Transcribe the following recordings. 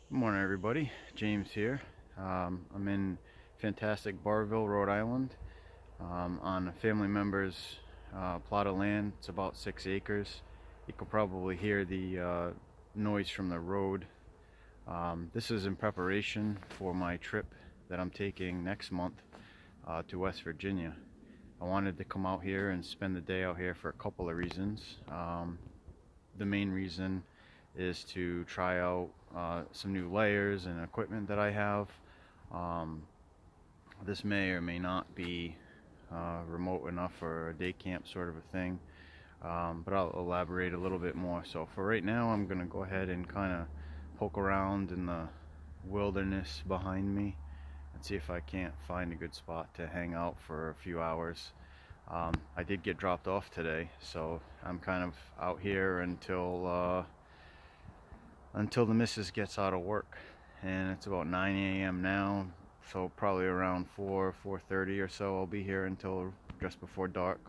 Good morning, everybody. James here. I'm in fantastic Barville, Rhode Island, on a family member's plot of land. It's about 6 acres. You can probably hear the noise from the road. This is in preparation for my trip that I'm taking next month to West Virginia. I wanted to come out here and spend the day out here for a couple of reasons. The main reason is to try out some new layers and equipment that I have. This may or may not be remote enough for a day camp sort of a thing, but I'll elaborate a little bit more. So for right now, I'm going to go ahead and kind of poke around in the wilderness behind me and see if I can't find a good spot to hang out for a few hours. I did get dropped off today, so I'm kind of out here until the missus gets out of work, and it's about 9 a.m. now, so probably around 4:30 or so I'll be here until just before dark.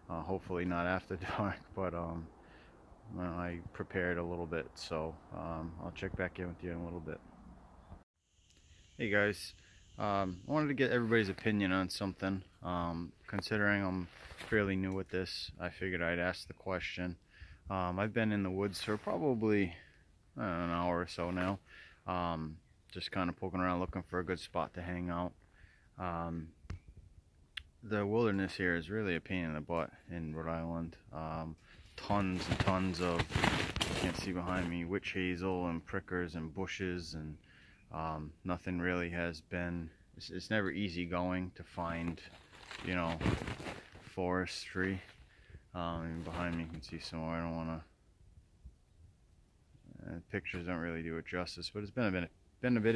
Hopefully not after dark, but well, I prepared a little bit, so I'll check back in with you in a little bit. Hey guys, I wanted to get everybody's opinion on something. Considering I'm fairly new at this, I figured I'd ask the question. I've been in the woods for probably an hour or so now, just kind of poking around looking for a good spot to hang out. The wilderness here is really a pain in the butt in Rhode Island. Tons and tons of, you can't see behind me, witch hazel and prickers and bushes, and nothing really has been, it's never easy going to find, you know, forestry. And behind me you can see some more. I don't want to, pictures don't really do it justice, but it's been a bit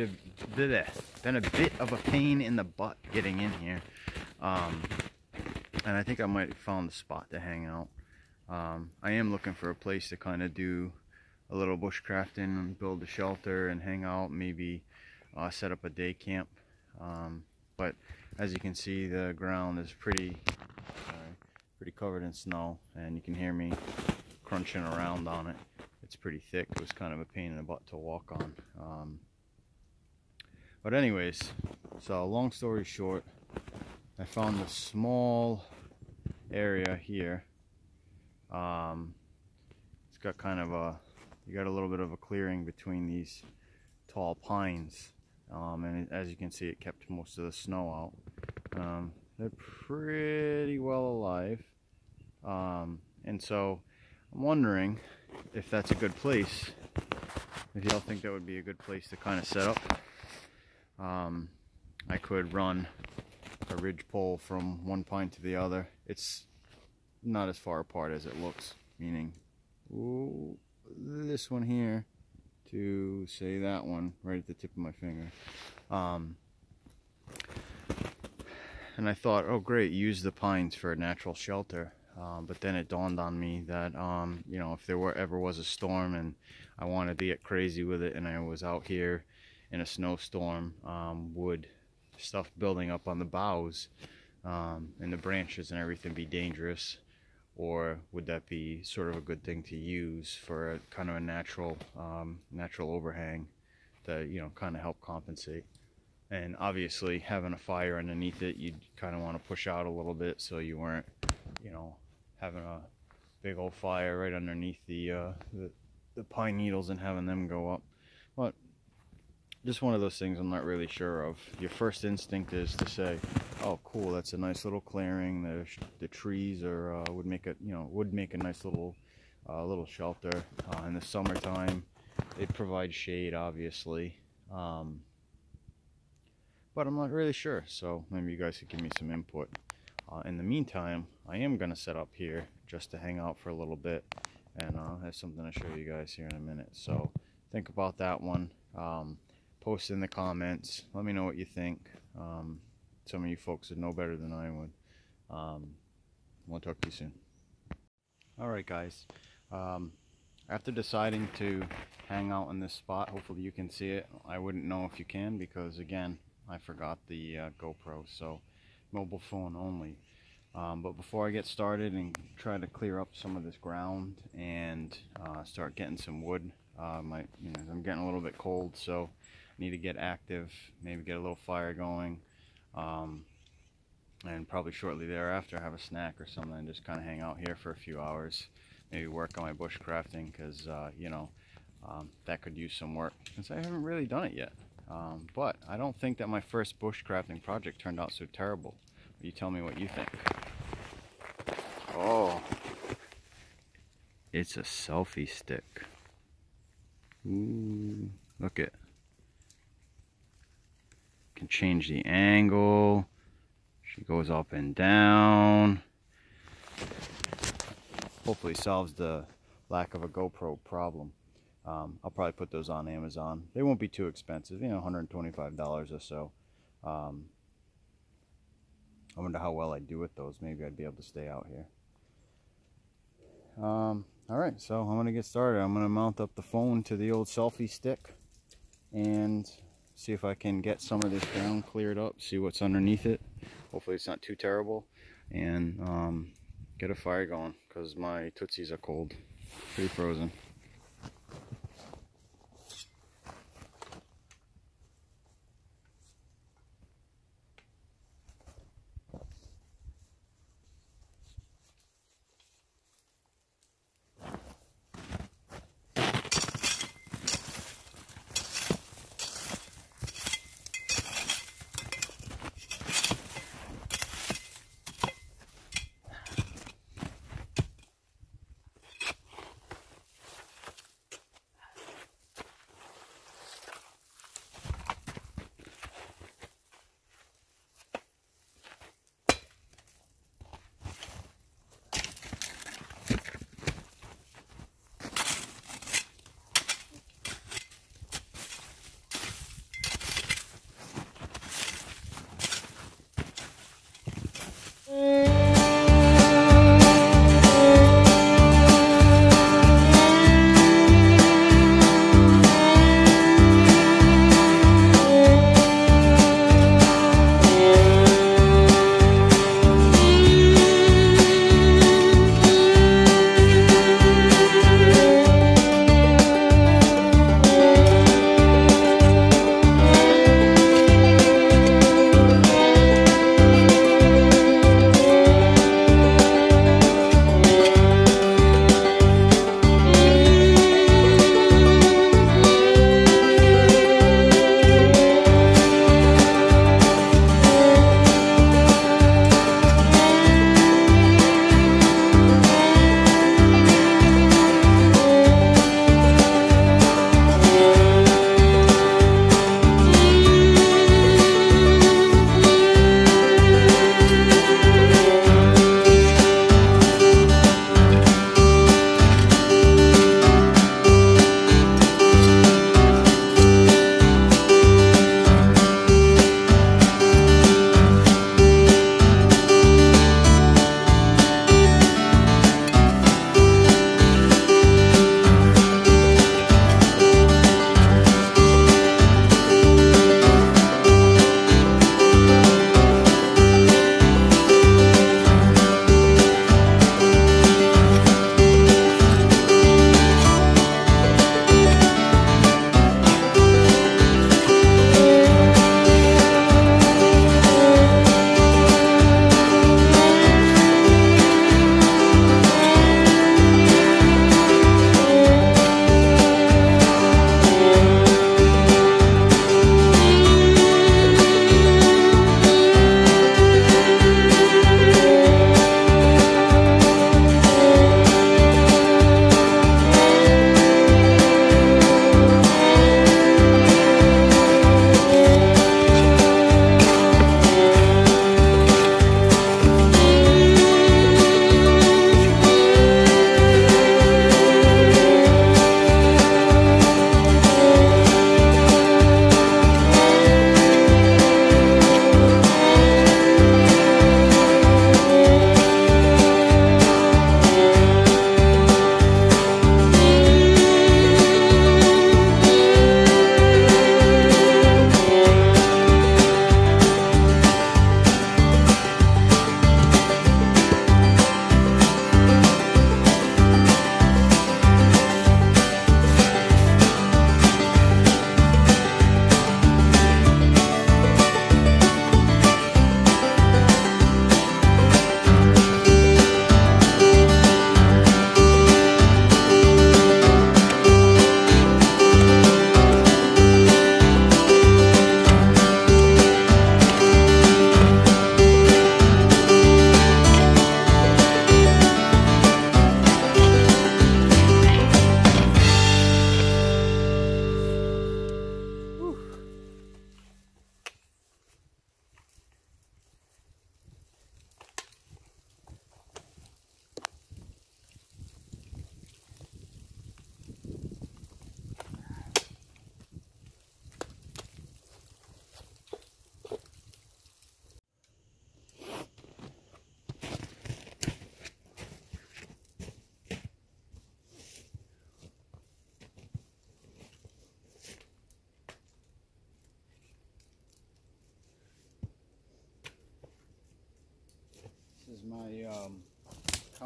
of a pain in the butt getting in here. And I think I might have found a spot to hang out. I am looking for a place to kind of do a little bushcrafting and build a shelter and hang out, maybe set up a day camp. But as you can see, the ground is pretty covered in snow, and you can hear me crunching around on it. It's pretty thick. It was kind of a pain in the butt to walk on. But anyways, so long story short, I found a small area here. It's got kind of you got a little bit of a clearing between these tall pines, and as you can see, it kept most of the snow out. They're pretty well alive, and so I'm wondering if that's a good place, if y'all think that would be a good place to kind of set up. I could run a ridge pole from one pine to the other. It's not as far apart as it looks, meaning this one here to say that one right at the tip of my finger. And I thought, oh great, use the pines for a natural shelter. But then it dawned on me that you know, if there ever was a storm and I wanted to get crazy with it, and I was out here in a snowstorm, would stuff building up on the boughs and the branches and everything be dangerous, or would that be sort of a good thing to use for a kind of a natural overhang to, you know, kind of help compensate? And obviously having a fire underneath it, you'd kind of want to push out a little bit so you weren't, you know, having a big old fire right underneath the pine needles and having them go up. But just one of those things I'm not really sure of. Your first instinct is to say, oh cool, that's a nice little clearing. The trees are would make a nice little shelter. In the summertime it provides shade, obviously, but I'm not really sure, so maybe you guys could give me some input. In the meantime, I am going to set up here just to hang out for a little bit, and I'll have something to show you guys here in a minute. So think about that one. Post in the comments. Let me know what you think. Some of you folks would know better than I would. We'll talk to you soon. Alright guys, after deciding to hang out in this spot, hopefully you can see it. I wouldn't know if you can, because again, I forgot the GoPro, so mobile phone only. But before I get started and try to clear up some of this ground and start getting some wood I'm getting a little bit cold, so I need to get active, maybe get a little fire going, and probably shortly thereafter have a snack or something and just kind of hang out here for a few hours, maybe work on my bushcrafting, because that could use some work since I haven't really done it yet. But I don't think that my first bushcrafting project turned out so terrible. You tell me what you think. Oh, it's a selfie stick. Ooh, look it. Can change the angle. She goes up and down. Hopefully solves the lack of a GoPro problem. I'll probably put those on Amazon. They won't be too expensive, $125 or so. I wonder how well I do with those. Maybe I'd be able to stay out here. Alright, so I'm going to get started. I'm going to mount up the phone to the old selfie stick and see if I can get some of this ground cleared up, see what's underneath it. Hopefully it's not too terrible, and get a fire going because my Tootsies are cold, pretty frozen.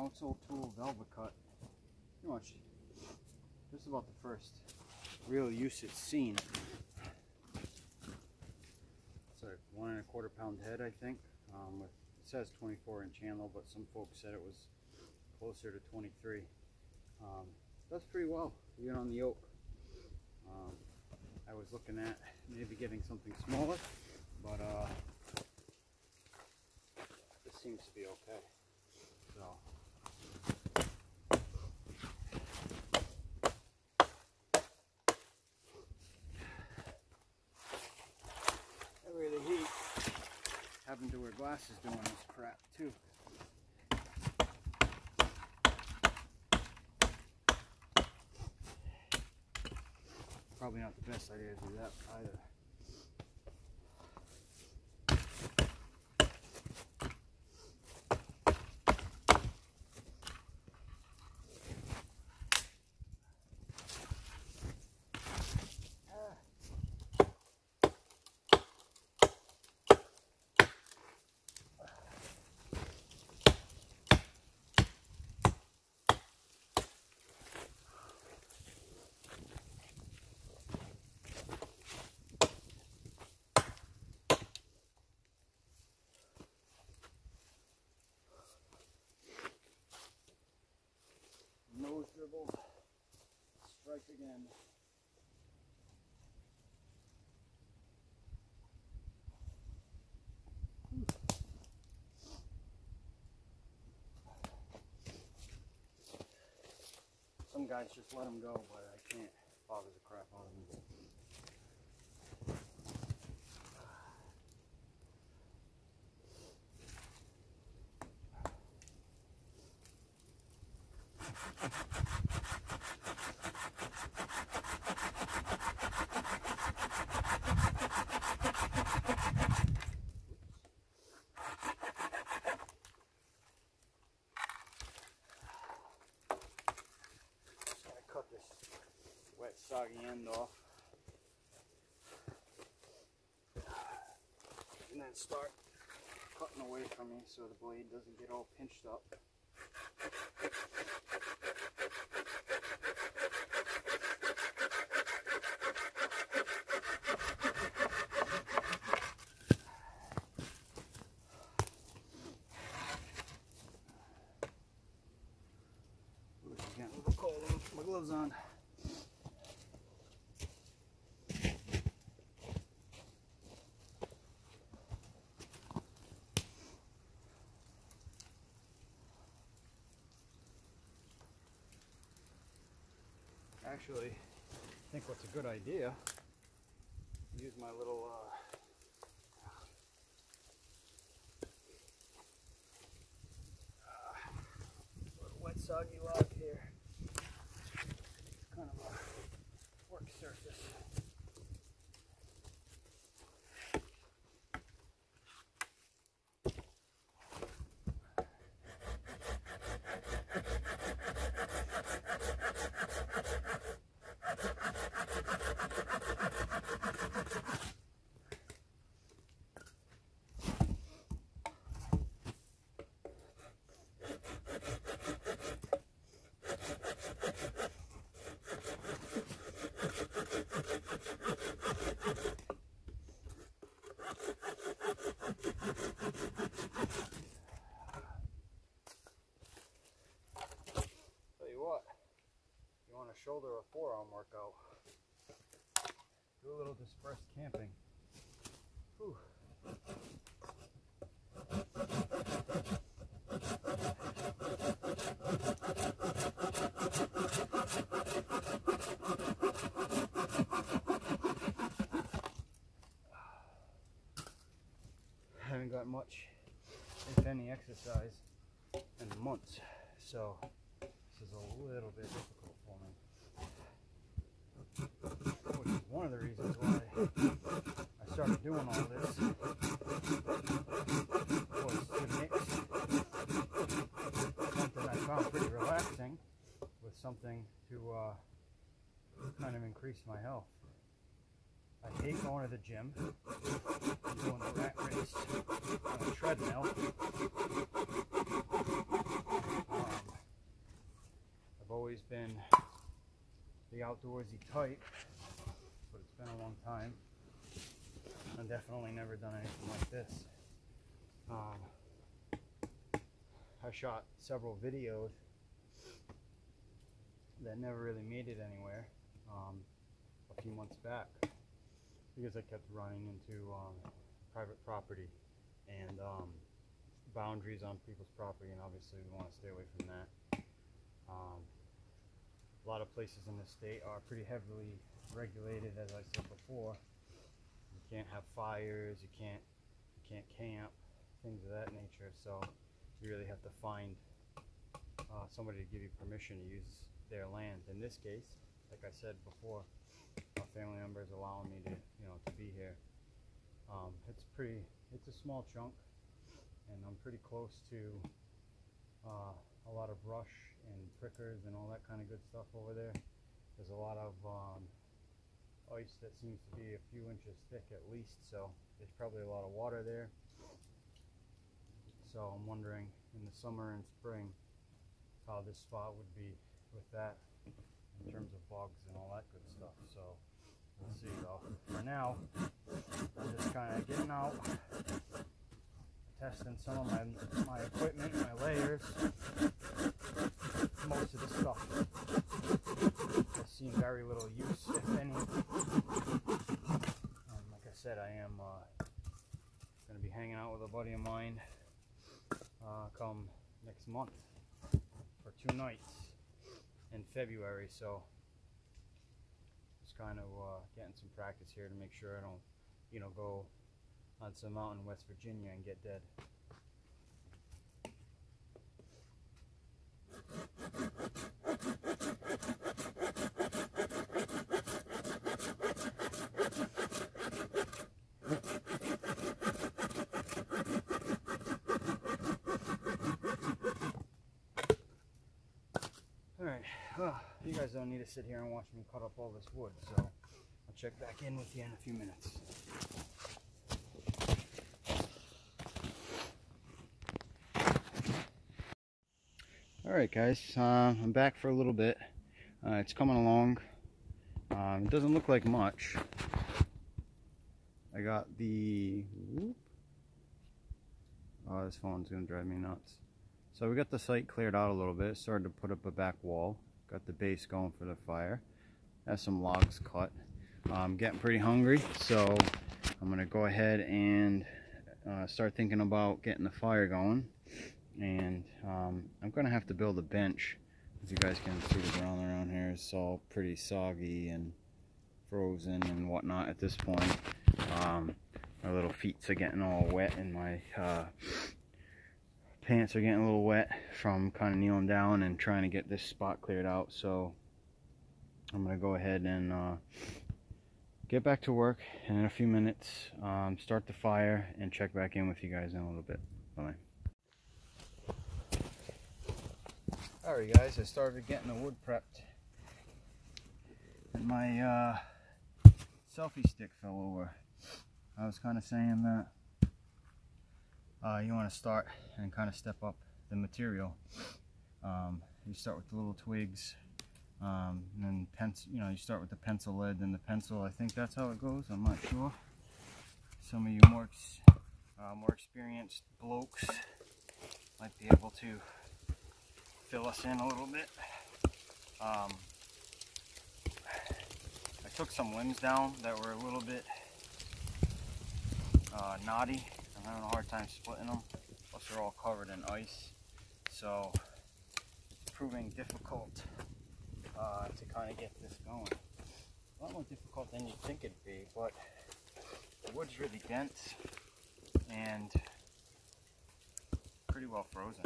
household tool velvet cut. Pretty much just about the first real use it's seen. It's a 1 1/4 pound head, I think. It says 24-inch handle, but some folks said it was closer to 23. Does pretty well even on the yoke. I was looking at maybe getting something smaller, but this seems to be okay. So that way the heat, having to wear glasses doing this crap too. Probably not the best idea to do that either. Nose dribble, strike again. Some guys just let them go, but I can't. It bothers the crap out of me. Cut this wet, soggy end off, and then start cutting away from me so the blade doesn't get all pinched up. Getting a little cold with my gloves on. Actually, I think what's a good idea, use my little wet soggy log here. It's kind of a work surface. Shoulder or forearm workout. Do a little dispersed camping. Whew. Haven't got much, if any, exercise in months, so this is a little bit difficult for me. Which is one of the reasons why I started doing all this, was to mix something I found pretty relaxing with something to kind of increase my health. I hate going to the gym, doing the rat race on a treadmill. always been the outdoorsy type, but it's been a long time. I've definitely never done anything like this. I shot several videos that never really made it anywhere a few months back because I kept running into private property and boundaries on people's property, and obviously we want to stay away from that. A lot of places in the state are pretty heavily regulated, as I said before. You can't have fires, you can't camp, things of that nature, so you really have to find somebody to give you permission to use their land. In this case, like I said before, a family member is allowing me to, to be here. It's a small chunk, and I'm pretty close to a lot of brush and prickers and all that kind of good stuff over there. There's a lot of ice that seems to be a few inches thick at least, so there's probably a lot of water there. So I'm wondering in the summer and spring how this spot would be with that in terms of bugs and all that good stuff. So we'll see though. For now, I'm just kind of getting out, testing some of my equipment, my layers. Most of the stuff has seen very little use, if any. Like I said, I am going to be hanging out with a buddy of mine come next month for 2 nights in February, so just kind of getting some practice here to make sure I don't, go on some mountain in West Virginia and get dead. You guys don't need to sit here and watch me cut up all this wood, so I'll check back in with you in a few minutes. Alright guys, I'm back for a little bit. It's coming along. It doesn't look like much. I got the... Oh, this phone's going to drive me nuts. So we got the site cleared out a little bit, started to put up a back wall. Got the base going for the fire. Have some logs cut. I'm getting pretty hungry, so I'm going to go ahead and start thinking about getting the fire going. And I'm going to have to build a bench. As you guys can see, the ground around here is all pretty soggy and frozen and whatnot at this point. My little feet are getting all wet, and my pants are getting a little wet from kind of kneeling down and trying to get this spot cleared out. So I'm going to go ahead and get back to work, and in a few minutes start the fire and check back in with you guys in a little bit. Bye. Alright guys, I started getting the wood prepped, and my selfie stick fell over. I was kind of saying that you want to start and kind of step up the material. You start with the little twigs, and then you start with the pencil lead, then the pencil. I think that's how it goes. I'm not sure. Some of you more experienced blokes might be able to fill us in a little bit. I took some limbs down that were a little bit knotty. I'm having a hard time splitting them, plus they're all covered in ice, so it's proving difficult to kind of get this going. A lot more difficult than you'd think it'd be, but the wood's really dense and pretty well frozen.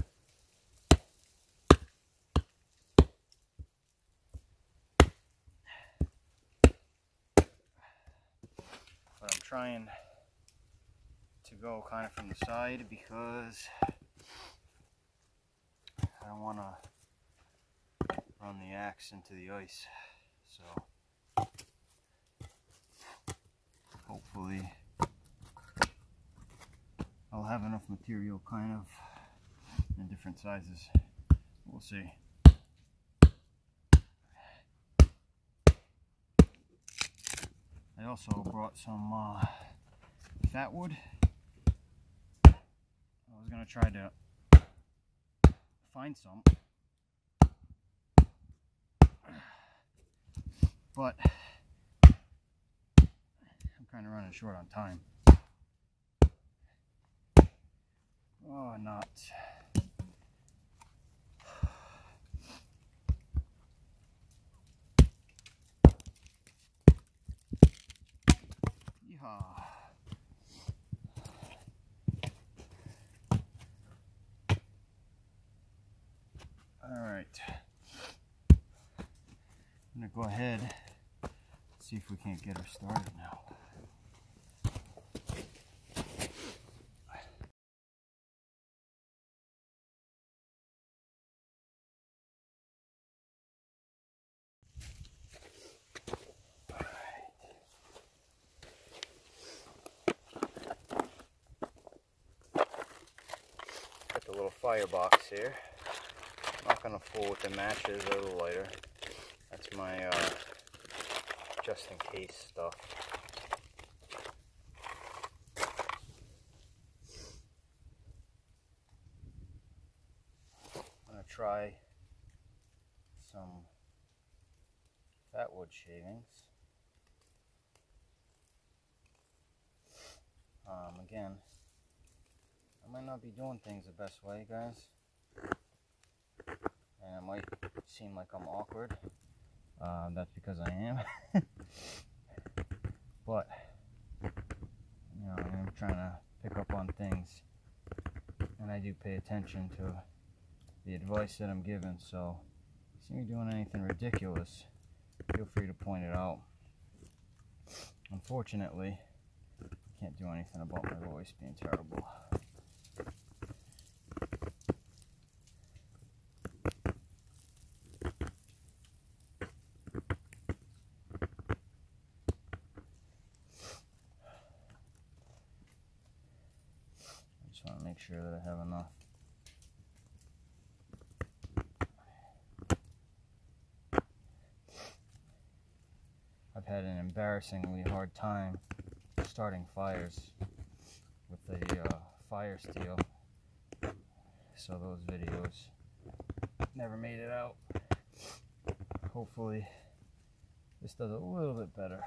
But I'm trying to go kind of from the side because I don't want to run the axe into the ice. So hopefully I'll have enough material kind of in different sizes. We'll see. I also brought some fat wood. I was going to try to find some, but I'm kind of running short on time. Oh, nuts. Yeehaw. Alright. I'm going to go ahead and see if we can't get her started now. Got the little firebox here. I'm not going to fool with the matches or the lighter. That's my just in case stuff. I'm going to try some fat wood shavings. Again, I might not be doing things the best way, guys, and it might seem like I'm awkward. That's because I am. But you know, I'm trying to pick up on things, and I do pay attention to the advice that I'm given. So if you see me doing anything ridiculous, feel free to point it out. Unfortunately, I can't do anything about my voice being terrible. I just want to make sure that I have enough. I've had an embarrassingly hard time starting fires with the fire steel, so those videos never made it out. Hopefully this does a little bit better.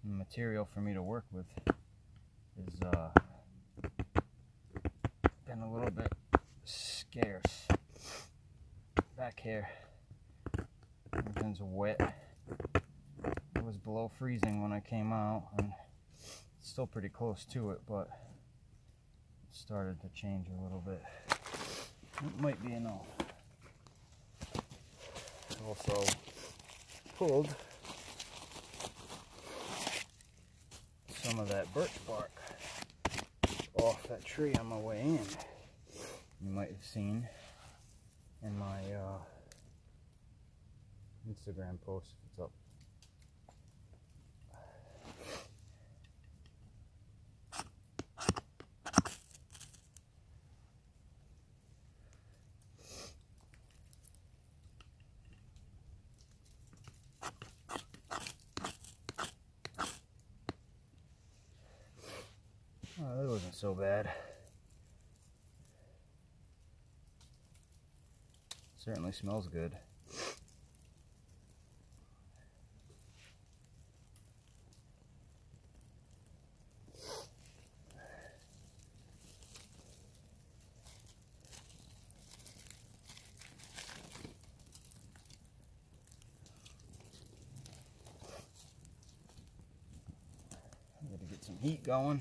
The material for me to work with is been a little bit scarce. Back here, everything's wet. It was below freezing when I came out, and it's still pretty close to it, but it started to change a little bit. It might be enough. Also pulled some of that birch bark off that tree on my way in. You might have seen in my Instagram post if it's up. Oh, that wasn't so bad. Certainly smells good. I'm gonna get some heat going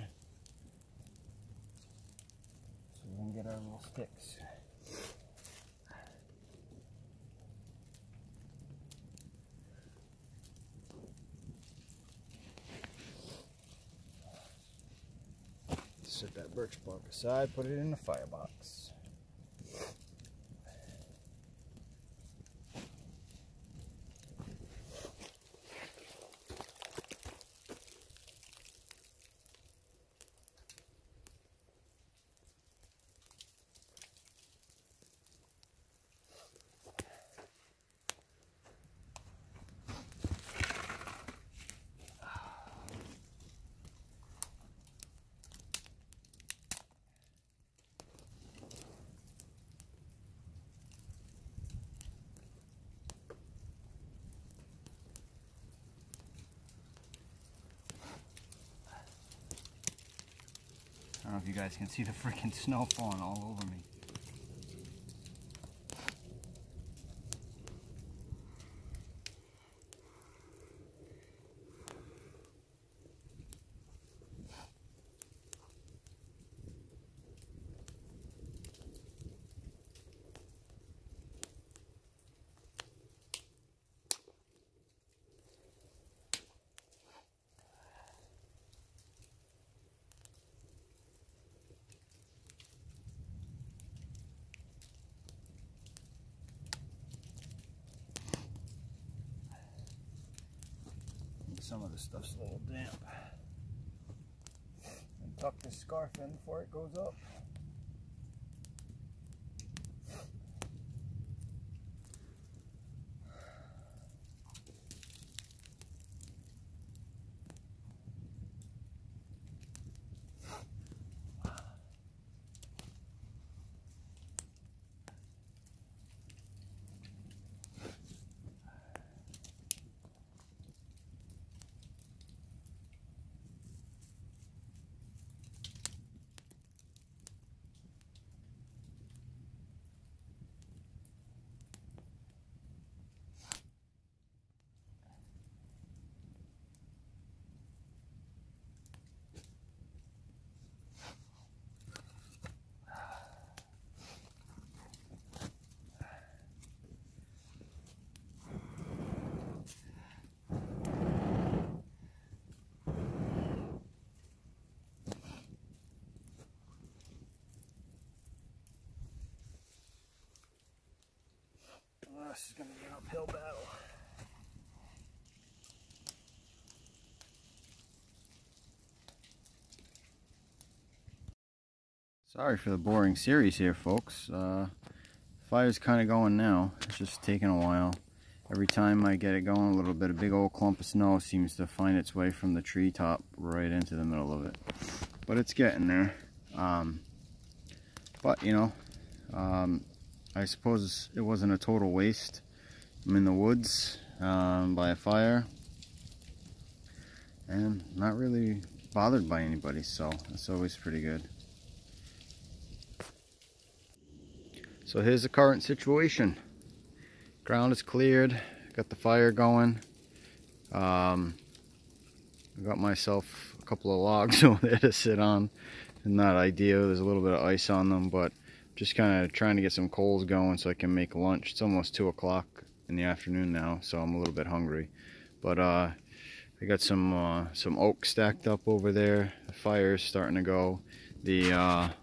so we can get our little sticks. Set that birch bark aside, put it in the firebox. don't know if you guys can see the freaking snow falling all over me. Some of the stuff's a little damp. And tuck this scarf in before it goes up. This is going to be an uphill battle. Sorry for the boring series here, folks. Fire's kind of going now. It's just taking a while. Every time I get it going a little bit, a big old clump of snow seems to find its way from the treetop right into the middle of it. But it's getting there. But, you know, I suppose it wasn't a total waste. I'm in the woods by a fire and not really bothered by anybody, so that's always pretty good. So here's the current situation. Ground is cleared, got the fire going. I got myself a couple of logs over there to sit on. Not ideal, there's a little bit of ice on them, but just kind of trying to get some coals going so I can make lunch. It's almost 2 o'clock in the afternoon now, so I'm a little bit hungry. But I got some oak stacked up over there. The fire is starting to go. The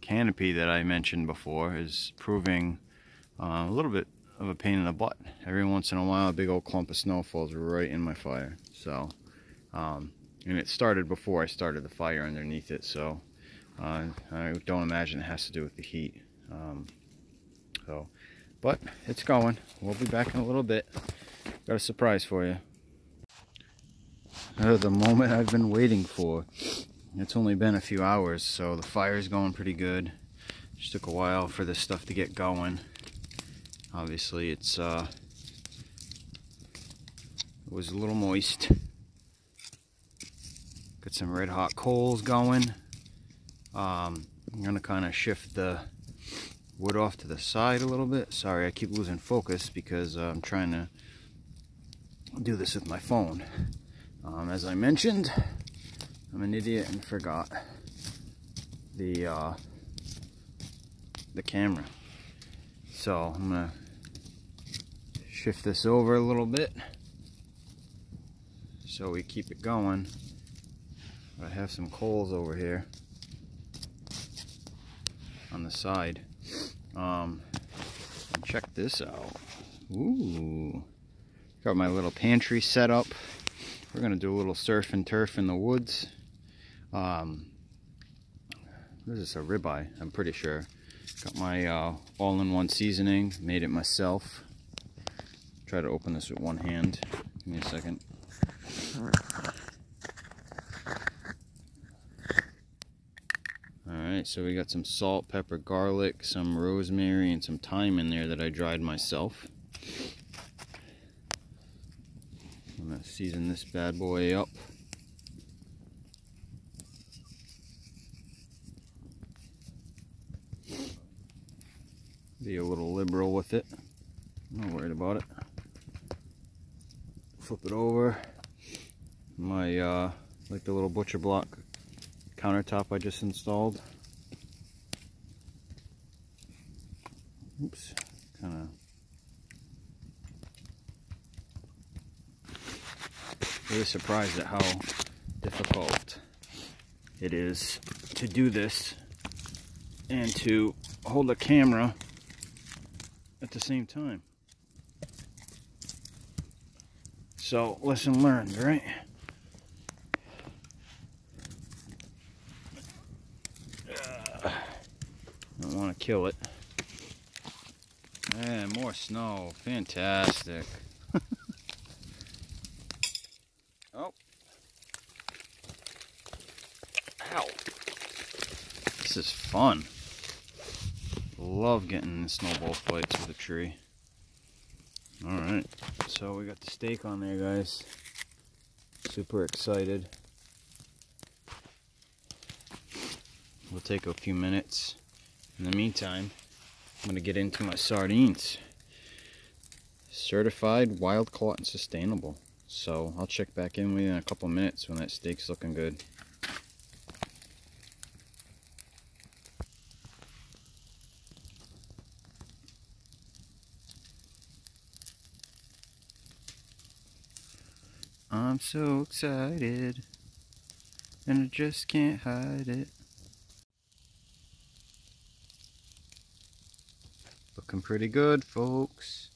canopy that I mentioned before is proving a little bit of a pain in the butt. Every once in a while, a big old clump of snow falls right in my fire. So, and it started before I started the fire underneath it, so I don't imagine it has to do with the heat. But it's going. We'll be back in a little bit. Got a surprise for you. The moment I've been waiting for. It's only been a few hours, so the fire's going pretty good. Just took a while for this stuff to get going. Obviously, it was a little moist. Got some red hot coals going. I'm gonna kind of shift the wood off to the side a little bit. Sorry, I keep losing focus because I'm trying to do this with my phone. As I mentioned, I'm an idiot and forgot the camera. So I'm gonna shift this over a little bit so we keep it going. I have some coals over here on the side. And check this out. Ooh, got my little pantry set up. We're gonna do a little surf and turf in the woods. What is this, a ribeye? I'm pretty sure. Got my all-in-one seasoning, made it myself. Try to open this with one hand. Give me a second. Alright, so we got some salt, pepper, garlic, some rosemary, and some thyme in there that I dried myself. I'm going to season this bad boy up. Be a little liberal with it. I'm not worried about it. Flip it over. My like the little butcher block countertop I just installed. Oops, kind of really surprised at how difficult it is to do this and to hold a camera at the same time. So, lesson learned, right? Don't want to kill it. And more snow. Fantastic. Oh. Ow. This is fun. Love getting in snowball fights with a tree. Alright. So we got the steak on there, guys. Super excited. We'll take a few minutes. In the meantime, I'm going to get into my sardines. Certified, wild caught, and sustainable. So I'll check back in with you in a couple minutes when that steak's looking good. I'm so excited, and I just can't hide it. Looking pretty good, folks.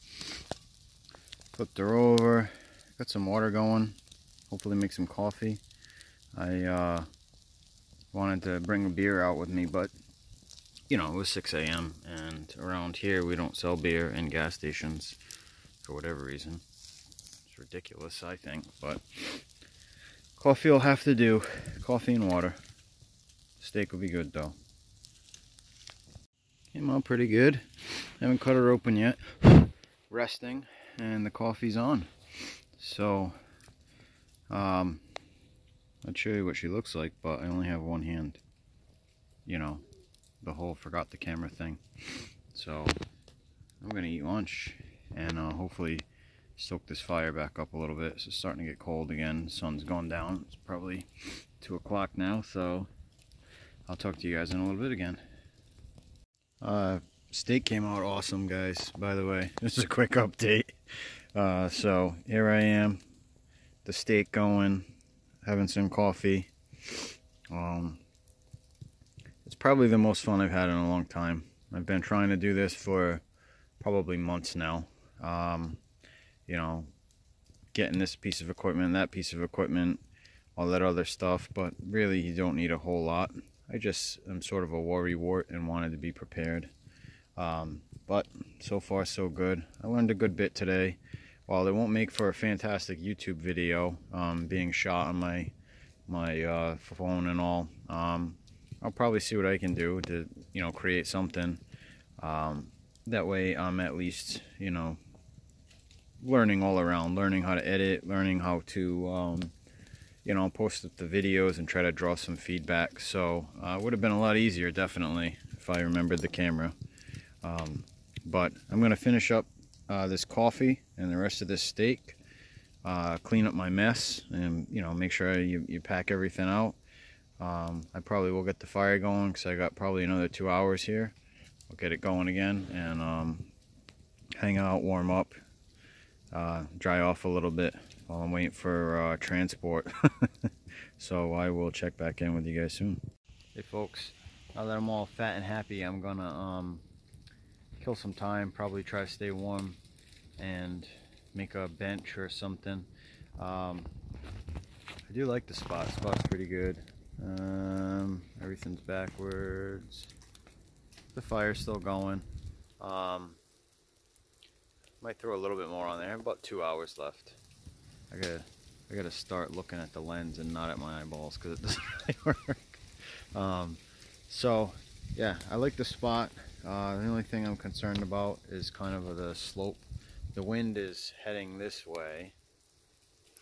Flipped her over, got some water going, hopefully make some coffee. I wanted to bring a beer out with me, but you know, it was 6 a.m. and around here we don't sell beer in gas stations for whatever reason. It's ridiculous, I think, but coffee will have to do. Coffee and water. Steak will be good though. Came out pretty good. Haven't cut her open yet. Resting, and the coffee's on. So, I'll show you what she looks like, but I only have one hand. You know, the whole forgot the camera thing. So, I'm gonna eat lunch and hopefully stoke this fire back up a little bit. It's starting to get cold again. The sun's gone down. It's probably 2 o'clock now, so I'll talk to you guys in a little bit again. Steak came out awesome, guys, by the way. This is a quick update. So here I am, the steak going, having some coffee. It's probably the most fun I've had in a long time. I've been trying to do this for probably months now. You know, getting this piece of equipment, that piece of equipment, all that other stuff, but really you don't need a whole lot. I just am sort of a worrywart and wanted to be prepared. But so far so good. I learned a good bit today. While it won't make for a fantastic YouTube video, being shot on my phone and all, I'll probably see what I can do to, you know, create something. That way I'm at least, you know, learning all around, learning how to edit, learning how to you know, post up the videos and try to draw some feedback. So it would have been a lot easier, definitely, if I remembered the camera. But I'm going to finish up this coffee and the rest of this steak, clean up my mess, and, you know, make sure you pack everything out. I probably will get the fire going because I got probably another 2 hours here. I'll get it going again and hang out, warm up, dry off a little bit while I'm waiting for transport. So I will check back in with you guys soon. Hey folks, now that I'm all fat and happy, I'm gonna kill some time, probably try to stay warm and make a bench or something. I do like the spot. The spot's pretty good. Everything's backwards. The fire's still going. Might throw a little bit more on there. I have about 2 hours left. I gotta start looking at the lens and not at my eyeballs because it doesn't really work. So yeah, I like the spot. The only thing I'm concerned about is kind of the slope. The wind is heading this way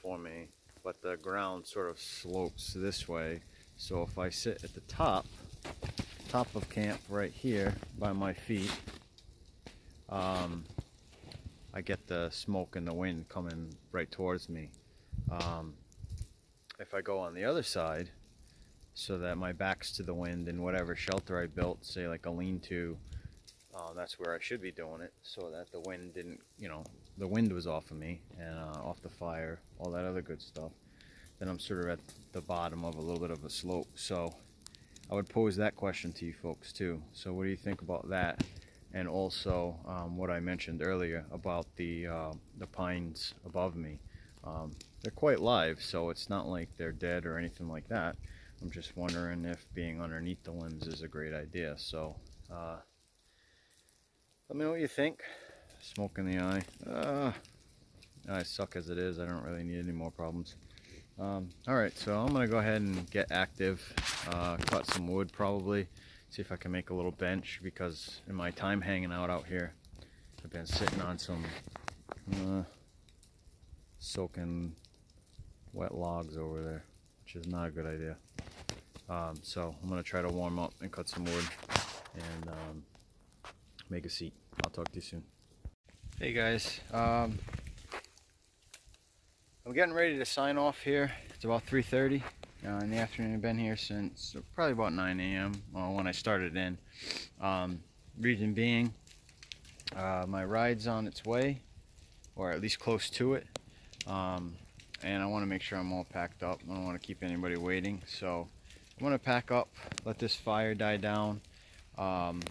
for me, but the ground sort of slopes this way. So if I sit at the top of camp right here by my feet, I get the smoke and the wind coming right towards me. If I go on the other side, so that my back's to the wind, and whatever shelter I built, say like a lean-to, that's where I should be doing it, so that the wind didn't, the wind was off of me and off the fire, all that other good stuff. Then I'm sort of at the bottom of a little bit of a slope. So I would pose that question to you folks too. So what do you think about that? And also what I mentioned earlier about the pines above me. They're quite live, so it's not like they're dead or anything like that. I'm just wondering if being underneath the limbs is a great idea. So let me know what you think. Smoke in the eye. I suck as it is. I don't really need any more problems. Alright, so I'm going to go ahead and get active, cut some wood probably, see if I can make a little bench, because in my time hanging out here, I've been sitting on some soaking wet logs over there, which is not a good idea. So I'm going to try to warm up and cut some wood and make a seat. I'll talk to you soon. Hey guys, I'm getting ready to sign off here. It's about 3:30 in the afternoon. I've been here since probably about 9 a.m. When I started in. Reason being, my ride's on its way, or at least close to it, and I want to make sure I'm all packed up. I don't want to keep anybody waiting, so I'm going to pack up, let this fire die down, and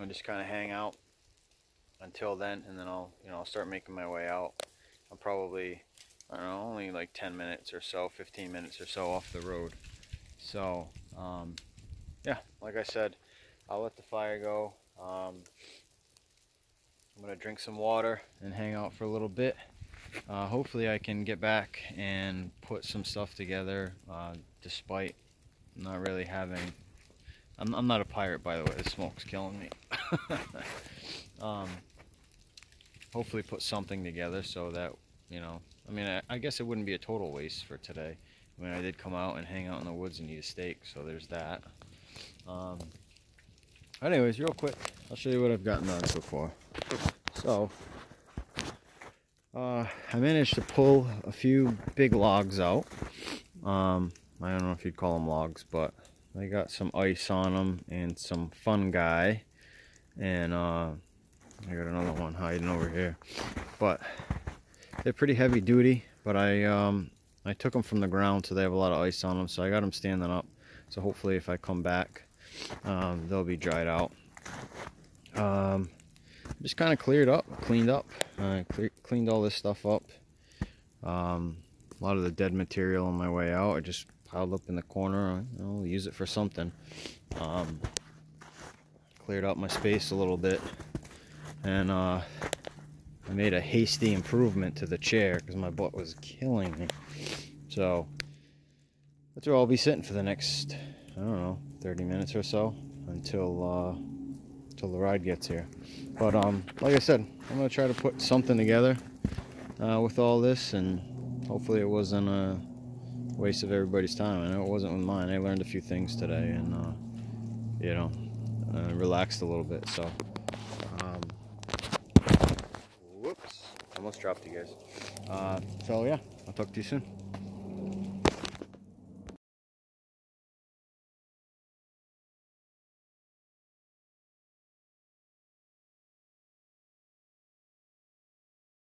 just kind of hang out until then, and then I'll start making my way out. I'm probably, I don't know, only like 10 minutes or so, 15 minutes or so off the road. So yeah, like I said, I'll let the fire go. I'm gonna drink some water and hang out for a little bit. Hopefully I can get back and put some stuff together, despite not really having, I'm not a pirate, by the way. The smoke's killing me. Hopefully put something together so that, I mean, I guess it wouldn't be a total waste for today. I mean, I did come out and hang out in the woods and eat a steak, so there's that. Anyways, real quick, I'll show you what I've gotten done so far. So, I managed to pull a few big logs out. I don't know if you'd call them logs, but they got some ice on them and some fungi. And I got another one hiding over here. But they're pretty heavy duty, but I took them from the ground, so they have a lot of ice on them, so I got them standing up. So hopefully if I come back, they'll be dried out. Just kind of cleaned up, cleaned all this stuff up. A lot of the dead material on my way out I just piled up in the corner. I'll use it for something. Cleared out my space a little bit, and I made a hasty improvement to the chair because my butt was killing me. So that's where I'll be sitting for the next, I don't know, 30 minutes or so until the ride gets here. But like I said, I'm gonna try to put something together with all this, and hopefully it wasn't a waste of everybody's time. I know it wasn't with mine. I learned a few things today, and relaxed a little bit. So whoops, almost dropped you guys. So yeah, I'll talk to you soon.